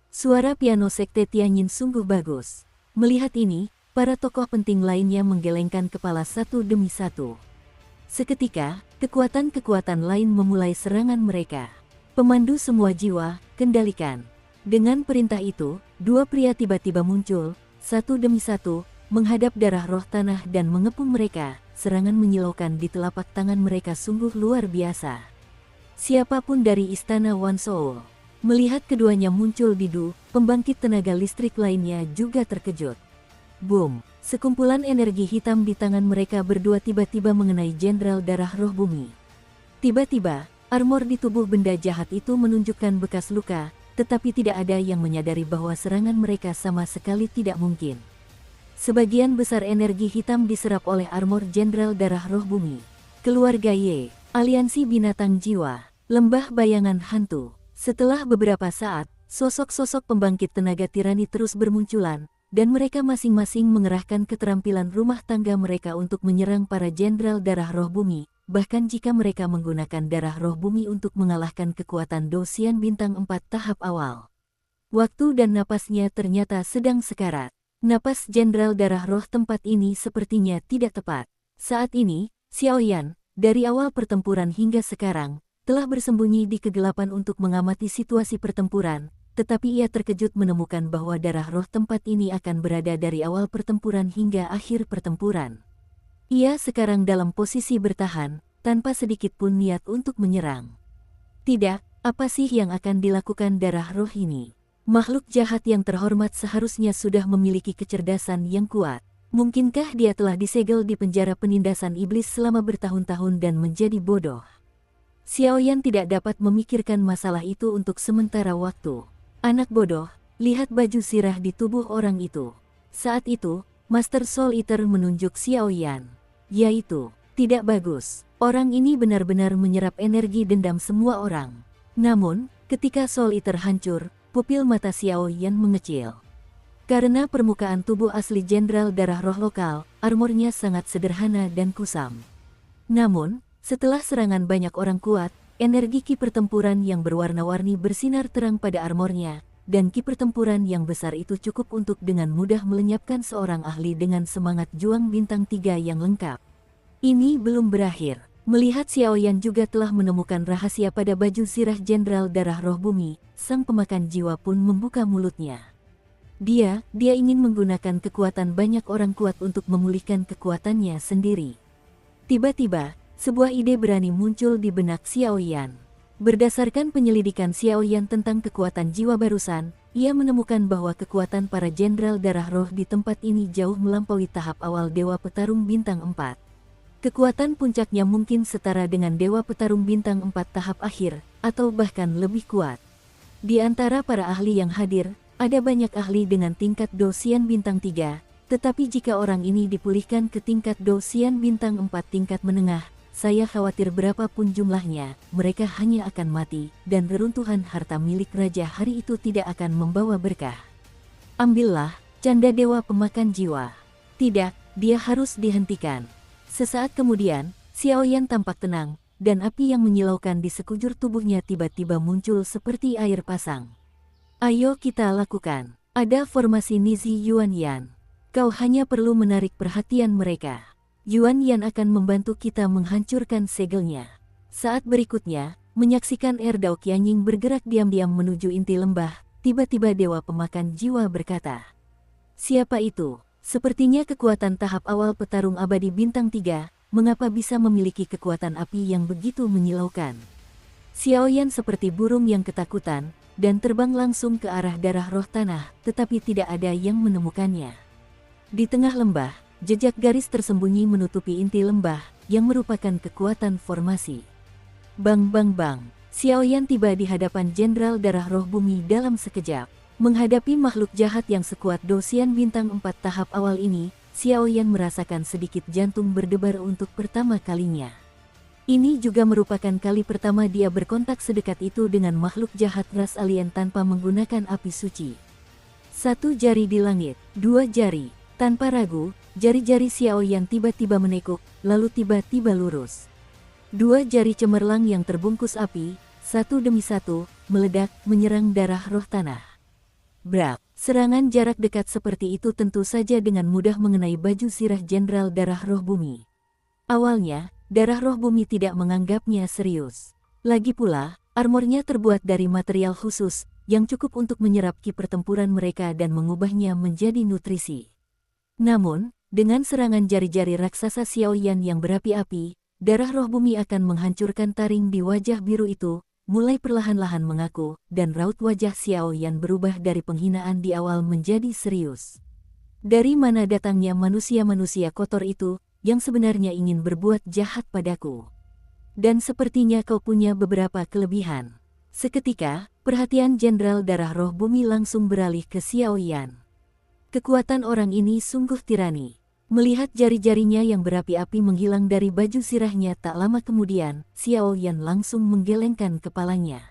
Suara piano Sekte Tianyin sungguh bagus. Melihat ini, para tokoh penting lainnya menggelengkan kepala satu demi satu. Seketika, kekuatan-kekuatan lain memulai serangan mereka. Pemandu semua jiwa, kendalikan. Dengan perintah itu, dua pria tiba-tiba muncul, satu demi satu, menghadap darah roh tanah dan mengepung mereka. Serangan menyilaukan di telapak tangan mereka sungguh luar biasa. Siapapun dari istana Wan Soul, melihat keduanya muncul di pembangkit tenaga listrik lainnya juga terkejut. Boom! Sekumpulan energi hitam di tangan mereka berdua tiba-tiba mengenai Jenderal Darah Roh Bumi. Tiba-tiba, armor di tubuh benda jahat itu menunjukkan bekas luka, tetapi tidak ada yang menyadari bahwa serangan mereka sama sekali tidak mungkin. Sebagian besar energi hitam diserap oleh armor Jenderal Darah Roh Bumi. Keluarga Ye, aliansi binatang jiwa, lembah bayangan hantu. Setelah beberapa saat, sosok-sosok pembangkit tenaga tirani terus bermunculan, dan mereka masing-masing mengerahkan keterampilan rumah tangga mereka untuk menyerang para Jenderal Darah Roh Bumi. Bahkan jika mereka menggunakan darah roh bumi untuk mengalahkan kekuatan Dosian bintang 4 tahap awal. Waktu dan napasnya ternyata sedang sekarat. Napas Jenderal Darah Roh tempat ini sepertinya tidak tepat. Saat ini, Xiao Yan, dari awal pertempuran hingga sekarang, telah bersembunyi di kegelapan untuk mengamati situasi pertempuran, tetapi ia terkejut menemukan bahwa darah roh tempat ini akan berada dari awal pertempuran hingga akhir pertempuran. Ia sekarang dalam posisi bertahan, tanpa sedikit pun niat untuk menyerang. Tidak, apa sih yang akan dilakukan darah roh ini? Makhluk jahat yang terhormat seharusnya sudah memiliki kecerdasan yang kuat. Mungkinkah dia telah disegel di penjara penindasan iblis selama bertahun-tahun dan menjadi bodoh? Xiao Yan tidak dapat memikirkan masalah itu untuk sementara waktu. Anak bodoh, lihat baju sirah di tubuh orang itu. Saat itu, Master Soul Eater menunjuk Xiao Yan. Yaitu, tidak bagus. Orang ini benar-benar menyerap energi dendam semua orang. Namun, ketika Soul Eater hancur, pupil mata Xiao Yan mengecil. Karena permukaan tubuh asli Jenderal Darah Roh lokal, armornya sangat sederhana dan kusam. Namun, setelah serangan banyak orang kuat, energi ki pertempuran yang berwarna-warni bersinar terang pada armornya, dan ki pertempuran yang besar itu cukup untuk dengan mudah melenyapkan seorang ahli dengan semangat juang bintang 3 yang lengkap. Ini belum berakhir. Melihat Xiao Yan juga telah menemukan rahasia pada baju sirah Jenderal Darah Roh Bumi, sang pemakan jiwa pun membuka mulutnya. Dia ingin menggunakan kekuatan banyak orang kuat untuk memulihkan kekuatannya sendiri. Tiba-tiba, sebuah ide berani muncul di benak Xiao Yan. Berdasarkan penyelidikan Xiao Yan tentang kekuatan jiwa barusan, ia menemukan bahwa kekuatan para Jenderal Darah Roh di tempat ini jauh melampaui tahap awal Dewa Petarung Bintang 4. Kekuatan puncaknya mungkin setara dengan Dewa Petarung Bintang 4 tahap akhir, atau bahkan lebih kuat. Di antara para ahli yang hadir, ada banyak ahli dengan tingkat Dosian Bintang 3, tetapi jika orang ini dipulihkan ke tingkat Dosian Bintang 4 tingkat menengah, saya khawatir berapapun jumlahnya, mereka hanya akan mati, dan reruntuhan harta milik raja hari itu tidak akan membawa berkah. Ambillah, canda dewa pemakan jiwa. Tidak, dia harus dihentikan. Sesaat kemudian, Xiaoyan tampak tenang, dan api yang menyilaukan di sekujur tubuhnya tiba-tiba muncul seperti air pasang. Ayo kita lakukan. Ada formasi Nizi Yuan Yan. Kau hanya perlu menarik perhatian mereka. Yuan Yan akan membantu kita menghancurkan segelnya. Saat berikutnya, menyaksikan Erdao Qianying bergerak diam-diam menuju inti lembah, tiba-tiba dewa pemakan jiwa berkata, "Siapa itu? Sepertinya kekuatan tahap awal petarung abadi bintang 3, mengapa bisa memiliki kekuatan api yang begitu menyilaukan?" Xiaoyan seperti burung yang ketakutan, dan terbang langsung ke arah darah roh tanah, tetapi tidak ada yang menemukannya. Di tengah lembah, jejak garis tersembunyi menutupi inti lembah, yang merupakan kekuatan formasi. Bang bang bang, Xiaoyan tiba di hadapan Jenderal Darah Roh Bumi dalam sekejap. Menghadapi makhluk jahat yang sekuat Dosian bintang 4 tahap awal ini, Xiaoyan merasakan sedikit jantung berdebar untuk pertama kalinya. Ini juga merupakan kali pertama dia berkontak sedekat itu dengan makhluk jahat ras alien tanpa menggunakan api suci. Satu jari di langit, dua jari. Tanpa ragu, jari-jari Xiaoyan tiba-tiba menekuk, lalu tiba-tiba lurus. Dua jari cemerlang yang terbungkus api, satu demi satu, meledak, menyerang darah roh tanah. Brak! Serangan jarak dekat seperti itu tentu saja dengan mudah mengenai baju sirah Jenderal Darah Roh Bumi. Awalnya, Darah Roh Bumi tidak menganggapnya serius. Lagi pula, armornya terbuat dari material khusus, yang cukup untuk menyerap ki pertempuran mereka dan mengubahnya menjadi nutrisi. Namun, dengan serangan jari-jari raksasa Xiaoyan yang berapi-api, Darah Roh Bumi akan menghancurkan taring di wajah biru itu, mulai perlahan-lahan mengaku, dan raut wajah Xiaoyan berubah dari penghinaan di awal menjadi serius. Dari mana datangnya manusia-manusia kotor itu, yang sebenarnya ingin berbuat jahat padaku? Dan sepertinya kau punya beberapa kelebihan. Seketika, perhatian Jenderal Darah Roh Bumi langsung beralih ke Xiaoyan. Kekuatan orang ini sungguh tirani. Melihat jari-jarinya yang berapi-api menghilang dari baju sirahnya tak lama kemudian, Xiaoyan langsung menggelengkan kepalanya.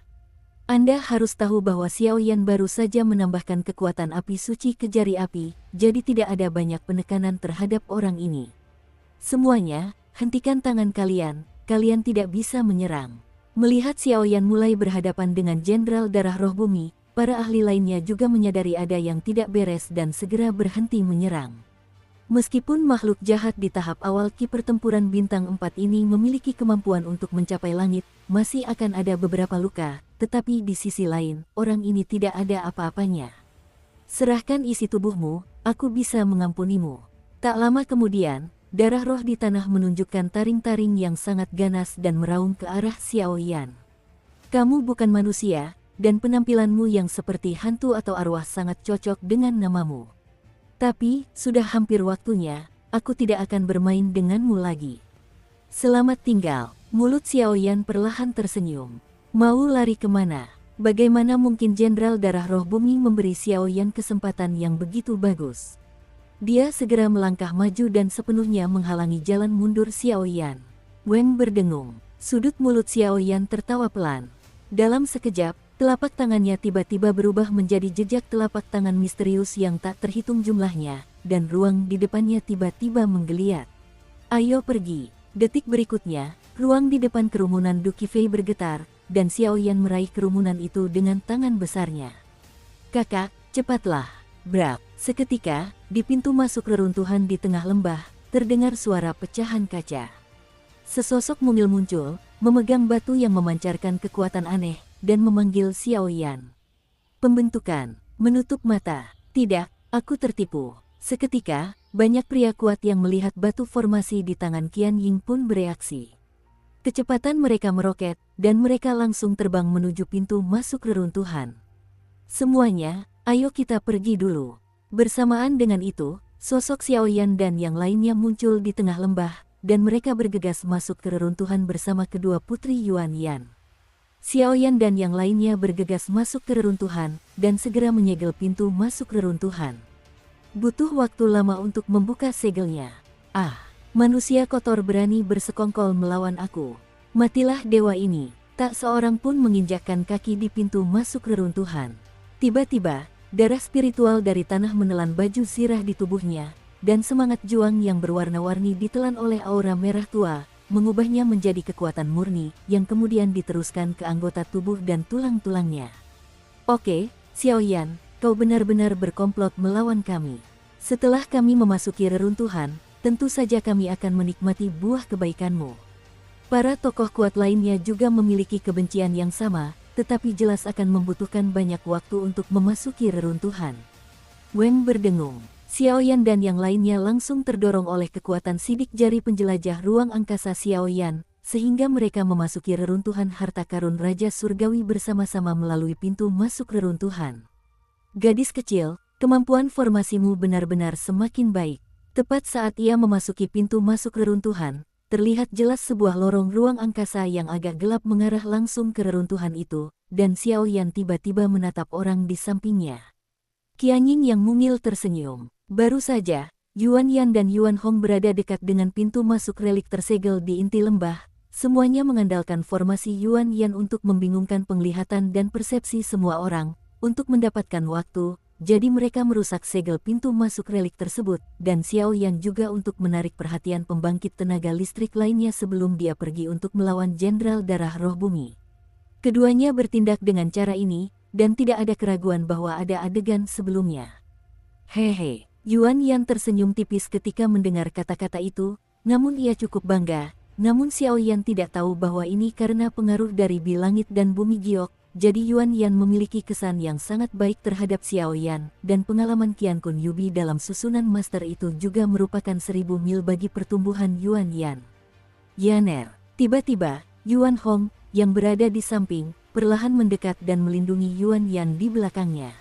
Anda harus tahu bahwa Xiaoyan baru saja menambahkan kekuatan api suci ke jari api, jadi tidak ada banyak penekanan terhadap orang ini. Semuanya, hentikan tangan kalian, kalian tidak bisa menyerang. Melihat Xiaoyan mulai berhadapan dengan Jenderal Darah Roh Bumi, para ahli lainnya juga menyadari ada yang tidak beres dan segera berhenti menyerang. Meskipun makhluk jahat di tahap awal ki pertempuran bintang 4 ini memiliki kemampuan untuk mencapai langit, masih akan ada beberapa luka, tetapi di sisi lain, orang ini tidak ada apa-apanya. Serahkan isi tubuhmu, aku bisa mengampunimu. Tak lama kemudian, darah roh di tanah menunjukkan taring-taring yang sangat ganas dan meraung ke arah Xiaoyan. Kamu bukan manusia, dan penampilanmu yang seperti hantu atau arwah sangat cocok dengan namamu. Tapi, sudah hampir waktunya, aku tidak akan bermain denganmu lagi. Selamat tinggal. Mulut Xiaoyan perlahan tersenyum. Mau lari kemana? Bagaimana mungkin Jenderal Darah Roh Bumi memberi Xiaoyan kesempatan yang begitu bagus? Dia segera melangkah maju dan sepenuhnya menghalangi jalan mundur Xiaoyan. Weng berdengung. Sudut mulut Xiaoyan tertawa pelan. Dalam sekejap, telapak tangannya tiba-tiba berubah menjadi jejak telapak tangan misterius yang tak terhitung jumlahnya, dan ruang di depannya tiba-tiba menggeliat. Ayo pergi. Detik berikutnya, ruang di depan kerumunan Du Qifei bergetar, dan Xiaoyan meraih kerumunan itu dengan tangan besarnya. Kakak, cepatlah. Brak. Seketika, di pintu masuk reruntuhan di tengah lembah, terdengar suara pecahan kaca. Sesosok mungil muncul, memegang batu yang memancarkan kekuatan aneh, dan memanggil Xiaoyan. Pembentukan, menutup mata. Tidak, aku tertipu. Seketika, banyak pria kuat yang melihat batu formasi di tangan Qian Ying pun bereaksi. Kecepatan mereka meroket, dan mereka langsung terbang menuju pintu masuk reruntuhan. Semuanya, ayo kita pergi dulu. Bersamaan dengan itu, sosok Xiaoyan dan yang lainnya muncul di tengah lembah, dan mereka bergegas masuk ke reruntuhan bersama kedua putri Yuan Yan. Xiaoyan dan yang lainnya bergegas masuk ke reruntuhan, dan segera menyegel pintu masuk reruntuhan. Butuh waktu lama untuk membuka segelnya. Ah, Manusia kotor berani bersekongkol melawan aku. Matilah dewa ini. Tak seorang pun menginjakkan kaki di pintu masuk reruntuhan. Tiba-tiba, darah spiritual dari tanah menelan baju sirah di tubuhnya, dan semangat juang yang berwarna-warni ditelan oleh aura merah tua, mengubahnya menjadi kekuatan murni, yang kemudian diteruskan ke anggota tubuh dan tulang-tulangnya. Oke, Xiao Yan, kau benar-benar berkomplot melawan kami. Setelah kami memasuki reruntuhan, tentu saja kami akan menikmati buah kebaikanmu. Para tokoh kuat lainnya juga memiliki kebencian yang sama, tetapi jelas akan membutuhkan banyak waktu untuk memasuki reruntuhan. Wang berdengung. Xiao Yan dan yang lainnya langsung terdorong oleh kekuatan sidik jari penjelajah ruang angkasa Xiao Yan, sehingga mereka memasuki reruntuhan harta karun Raja Surgawi bersama-sama melalui pintu masuk reruntuhan. Gadis kecil, kemampuan formasimu benar-benar semakin baik. Tepat saat ia memasuki pintu masuk reruntuhan, terlihat jelas sebuah lorong ruang angkasa yang agak gelap mengarah langsung ke reruntuhan itu, dan Xiao Yan tiba-tiba menatap orang di sampingnya. Qianying yang mungil tersenyum. Baru saja, Yuan Yan dan Yuan Hong berada dekat dengan pintu masuk relik tersegel di inti lembah. Semuanya mengandalkan formasi Yuan Yan untuk membingungkan penglihatan dan persepsi semua orang, untuk mendapatkan waktu. Jadi mereka merusak segel pintu masuk relik tersebut, dan Xiao Yan juga untuk menarik perhatian pembangkit tenaga listrik lainnya sebelum dia pergi untuk melawan Jenderal Darah Roh Bumi. Keduanya bertindak dengan cara ini, dan tidak ada keraguan bahwa ada adegan sebelumnya. Hehe, Yuan Yan tersenyum tipis ketika mendengar kata-kata itu, namun ia cukup bangga. Namun Xiao Yan tidak tahu bahwa ini karena pengaruh dari Bilangit dan Bumi Giok. Jadi Yuan Yan memiliki kesan yang sangat baik terhadap Xiao Yan, dan pengalaman Qian Kun Yubi dalam susunan master itu juga merupakan 1000 mil bagi pertumbuhan Yuan Yan. Yaner, tiba-tiba, Yuan Hong, yang berada di samping, perlahan mendekat dan melindungi Yuan Yan di belakangnya.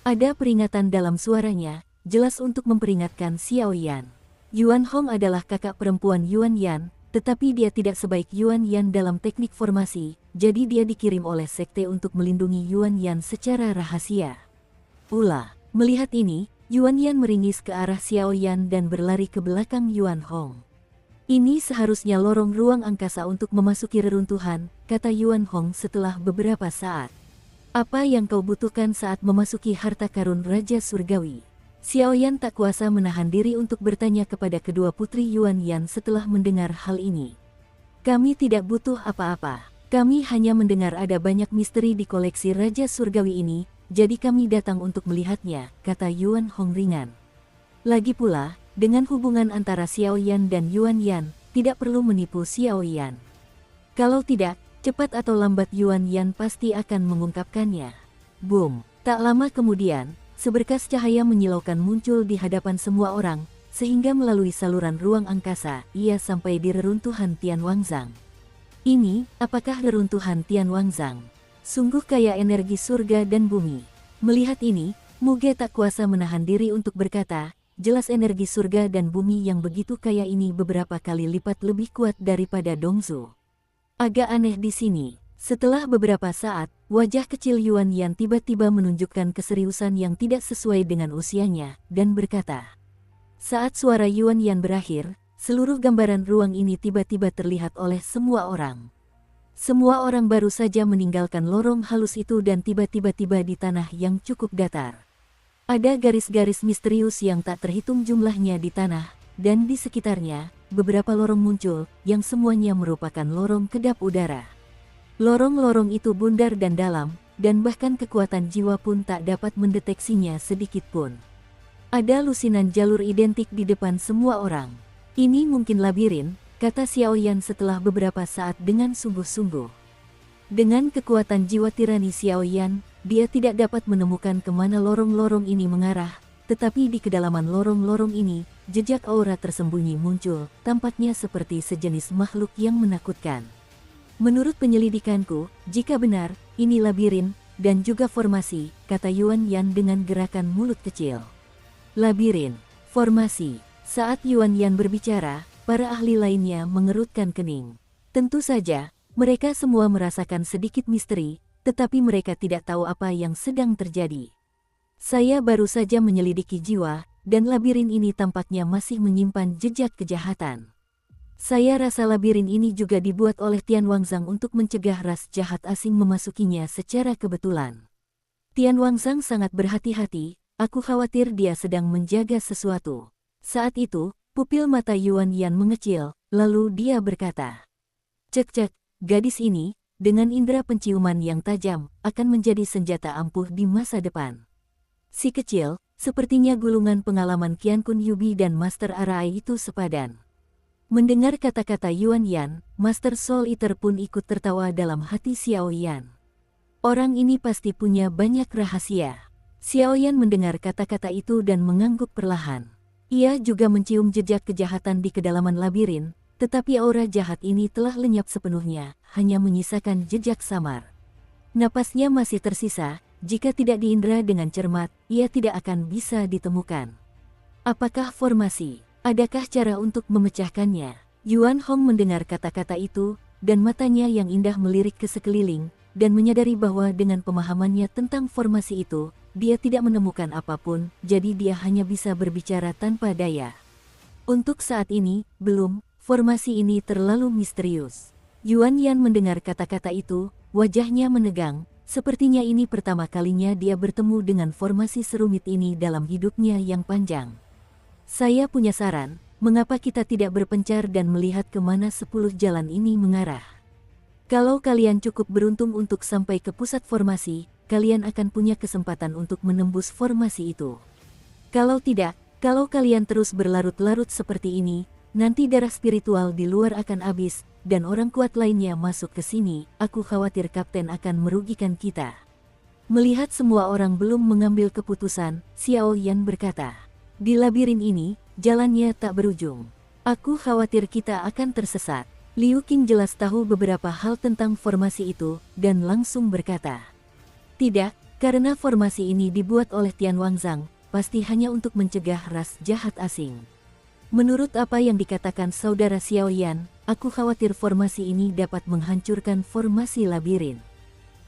Ada peringatan dalam suaranya, jelas untuk memperingatkan Xiao Yan. Yuan Hong adalah kakak perempuan Yuan Yan, tetapi dia tidak sebaik Yuan Yan dalam teknik formasi, jadi dia dikirim oleh sekte untuk melindungi Yuan Yan secara rahasia. Ulah, melihat ini, Yuan Yan meringis ke arah Xiao Yan dan berlari ke belakang Yuan Hong. Ini seharusnya lorong ruang angkasa untuk memasuki reruntuhan, kata Yuan Hong setelah beberapa saat. Apa yang kau butuhkan saat memasuki harta karun Raja Surgawi? Xiao Yan tak kuasa menahan diri untuk bertanya kepada kedua putri Yuan Yan setelah mendengar hal ini. Kami tidak butuh apa-apa. Kami hanya mendengar ada banyak misteri di koleksi Raja Surgawi ini, jadi kami datang untuk melihatnya, kata Yuan Hong ringan. Lagi pula, dengan hubungan antara Xiao Yan dan Yuan Yan, tidak perlu menipu Xiao Yan. Kalau tidak, cepat atau lambat Yuan Yan pasti akan mengungkapkannya. Boom! Tak lama kemudian, seberkas cahaya menyilaukan muncul di hadapan semua orang, sehingga melalui saluran ruang angkasa, ia sampai di reruntuhan Tianwangzang. Ini, apakah reruntuhan Tianwangzang? Sungguh kaya energi surga dan bumi. Melihat ini, Muge tak kuasa menahan diri untuk berkata, jelas energi surga dan bumi yang begitu kaya ini beberapa kali lipat lebih kuat daripada Dongzu. Agak aneh di sini. Setelah beberapa saat, wajah kecil Yuan Yan tiba-tiba menunjukkan keseriusan yang tidak sesuai dengan usianya, dan berkata. Saat suara Yuan Yan berakhir, seluruh gambaran ruang ini tiba-tiba terlihat oleh semua orang. Semua orang baru saja meninggalkan lorong halus itu dan tiba-tiba tiba di tanah yang cukup datar. Ada garis-garis misterius yang tak terhitung jumlahnya di tanah, dan di sekitarnya, beberapa lorong muncul, yang semuanya merupakan lorong kedap udara. Lorong-lorong itu bundar dan dalam, dan bahkan kekuatan jiwa pun tak dapat mendeteksinya sedikit pun. Ada lusinan jalur identik di depan semua orang. Ini mungkin labirin, kata Xiao Yan setelah beberapa saat dengan sungguh-sungguh. Dengan kekuatan jiwa tirani Xiao Yan, dia tidak dapat menemukan kemana lorong-lorong ini mengarah, tetapi di kedalaman lorong-lorong ini, jejak aura tersembunyi muncul, tampaknya seperti sejenis makhluk yang menakutkan. Menurut penyelidikanku, jika benar, ini labirin, dan juga formasi, kata Yuan Yan dengan gerakan mulut kecil. Labirin, formasi. Saat Yuan Yan berbicara, para ahli lainnya mengerutkan kening. Tentu saja, mereka semua merasakan sedikit misteri, tetapi mereka tidak tahu apa yang sedang terjadi. Saya baru saja menyelidiki jiwa, dan labirin ini tampaknya masih menyimpan jejak kejahatan. Saya rasa labirin ini juga dibuat oleh Tian Wangzang untuk mencegah ras jahat asing memasukinya secara kebetulan. Tian Wangzang sangat berhati-hati, aku khawatir dia sedang menjaga sesuatu. Saat itu, pupil mata Yuan Yan mengecil, lalu dia berkata, "Cek-cek, gadis ini, dengan indera penciuman yang tajam, akan menjadi senjata ampuh di masa depan." Si kecil, sepertinya gulungan pengalaman Qian Kun Yubi dan Master Arai itu sepadan. Mendengar kata-kata Yuan Yan, Master Soul Eater pun ikut tertawa dalam hati Xiao Yan. Orang ini pasti punya banyak rahasia. Xiao Yan mendengar kata-kata itu dan mengangguk perlahan. Ia juga mencium jejak kejahatan di kedalaman labirin, tetapi aura jahat ini telah lenyap sepenuhnya, hanya menyisakan jejak samar. Napasnya masih tersisa, jika tidak diindra dengan cermat, ia tidak akan bisa ditemukan. Apakah formasi? Adakah cara untuk memecahkannya? Yuan Hong mendengar kata-kata itu, dan matanya yang indah melirik ke sekeliling, dan menyadari bahwa dengan pemahamannya tentang formasi itu, dia tidak menemukan apapun, jadi dia hanya bisa berbicara tanpa daya. Untuk saat ini, belum, formasi ini terlalu misterius. Yuan Yan mendengar kata-kata itu, wajahnya menegang, sepertinya ini pertama kalinya dia bertemu dengan formasi serumit ini dalam hidupnya yang panjang. Saya punya saran, mengapa kita tidak berpencar dan melihat kemana 10 jalan ini mengarah. Kalau kalian cukup beruntung untuk sampai ke pusat formasi, kalian akan punya kesempatan untuk menembus formasi itu. Kalau tidak, kalau kalian terus berlarut-larut seperti ini, nanti darah spiritual di luar akan habis, dan orang kuat lainnya masuk ke sini, aku khawatir Kapten akan merugikan kita. Melihat semua orang belum mengambil keputusan, Xiao Yan berkata, "Di labirin ini, jalannya tak berujung. Aku khawatir kita akan tersesat." Liu Qing jelas tahu beberapa hal tentang formasi itu, dan langsung berkata, "Tidak, karena formasi ini dibuat oleh Tian Wangzang, pasti hanya untuk mencegah ras jahat asing. Menurut apa yang dikatakan saudara Xiao Yan, aku khawatir formasi ini dapat menghancurkan formasi labirin."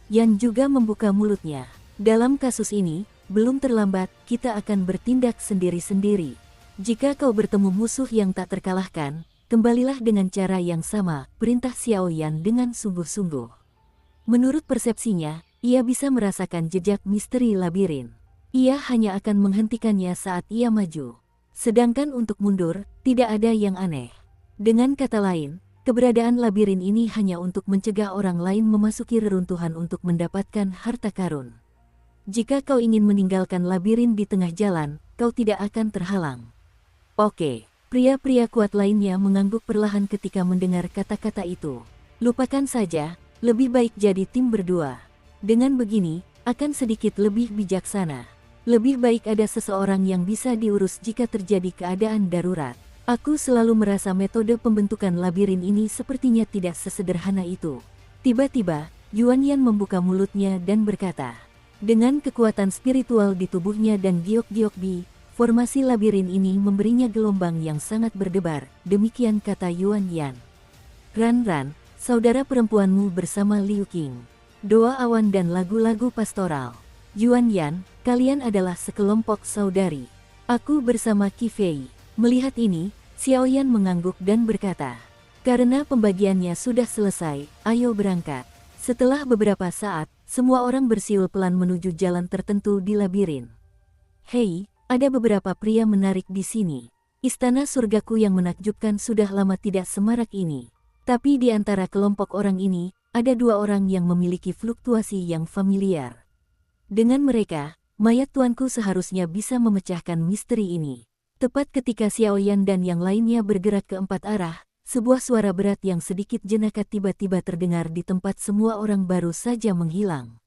Yan juga membuka mulutnya. Dalam kasus ini, belum terlambat, kita akan bertindak sendiri-sendiri. Jika kau bertemu musuh yang tak terkalahkan, kembalilah dengan cara yang sama, perintah Xiao Yan dengan sungguh-sungguh. Menurut persepsinya, ia bisa merasakan jejak misteri labirin. Ia hanya akan menghentikannya saat ia maju. Sedangkan untuk mundur, tidak ada yang aneh. Dengan kata lain, keberadaan labirin ini hanya untuk mencegah orang lain memasuki reruntuhan untuk mendapatkan harta karun. Jika kau ingin meninggalkan labirin di tengah jalan, kau tidak akan terhalang. Oke, pria-pria kuat lainnya mengangguk perlahan ketika mendengar kata-kata itu. Lupakan saja, lebih baik jadi tim berdua. Dengan begini, akan sedikit lebih bijaksana. Lebih baik ada seseorang yang bisa diurus jika terjadi keadaan darurat. Aku selalu merasa metode pembentukan labirin ini sepertinya tidak sesederhana itu. Tiba-tiba, Yuan Yan membuka mulutnya dan berkata, dengan kekuatan spiritual di tubuhnya dan giok-giok bi, formasi labirin ini memberinya gelombang yang sangat berdebar, demikian kata Yuan Yan. Ran, saudara perempuanmu bersama Liu Qing. Doa awan dan lagu-lagu pastoral. Yuan Yan, kalian adalah sekelompok saudari. Aku bersama Qi Fei. Melihat ini, Xiao Yan mengangguk dan berkata, karena pembagiannya sudah selesai, ayo berangkat. Setelah beberapa saat, semua orang bersiul pelan menuju jalan tertentu di labirin. Hei, ada beberapa pria menarik di sini. Istana surgaku yang menakjubkan sudah lama tidak semarak ini. Tapi di antara kelompok orang ini, ada 2 orang yang memiliki fluktuasi yang familiar. Dengan mereka, mayat tuanku seharusnya bisa memecahkan misteri ini. Tepat ketika Xiao Yan dan yang lainnya bergerak ke 4 arah, sebuah suara berat yang sedikit jenaka tiba-tiba terdengar di tempat semua orang baru saja menghilang.